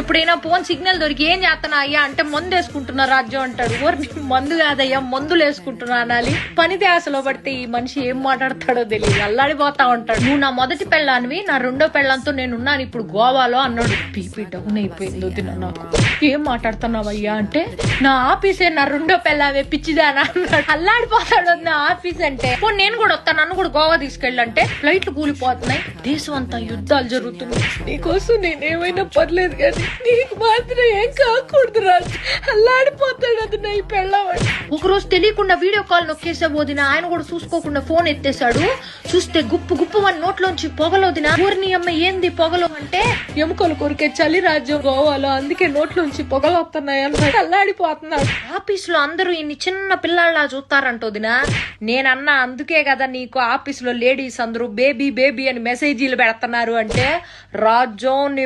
ఎప్పుడైనా phone signal దొరికి ఏం చేస్తున్నా అయ్యా అంటే మందు వేసుకుంటున్నా రాజ్యం అంటాడు. మందు కాదయ్యా మందులు వేసుకుంటున్నా అనాలి. పని ధ్యాసలో పడితే ఈ మనిషి ఏం మాట్లాడతాడో తెలియదు, అల్లాడిపోతా ఉంటాడు. నువ్వు నా మొదటి పెళ్ళానివి, నా రెండో పెళ్ళంతో నేనున్నాను ఇప్పుడు గోవాలో అన్నాడు. బీపీ డౌన్ అయిపోయింది వదిన నాకు. ఏం మాట్లాడుతున్నావయ్యా అంటే నా ఆఫీసే నా రెండో పెళ్ళావే పిచ్చిదానా అన్నాడు. అల్లాడిపోతాడు నా ఆఫీస్ అంటే. నేను కూడా వస్తాను, నన్ను కూడా గోవా తీసుకెళ్ళంటే ఫ్లైట్లు కూలిపోతున్నాయి, దేశం అంతా యుద్ధాలు జరుగుతున్నాయి, నీకోసం నేనేమైనా పర్లేదు కానీ నీకు మాత్రం ఏం కాకూడదు రాజు. అల్లాడిపోతాడు అది నా ఈ పెళ్ళావాడు. ఒకరోజు తెలియకుండా వీడియో కాల్ నొక్కేసే పోదిన, ఆయన కూడా చూసుకోకుండా ఫోన్ ఎత్తేసాడు. చూస్తే గుప్పు గుప్పు అని నోట్లోంచి పొగలోదిన. ఊరిని అమ్మ ఏంది పొగలు అంటే ఎముకలు కొరికే చలి రాజ్యం గోవాలో, అందుకే నోట్లోంచి పొగలు వస్తున్నాయి అన్నమాట. అల్లాడిపోతున్నాడు. ఆఫీస్ లో అందరూ ఇన్ని చిన్న పిల్లల్లా చూస్తారంటోదిన. నేనన్నా అందుకే కదా నీకు ఆఫీస్ లో లేడీస్ అందరూ బేబీ బేబీ అని మెసేజీలు పెడుతున్నారు అంటే రాజ్యం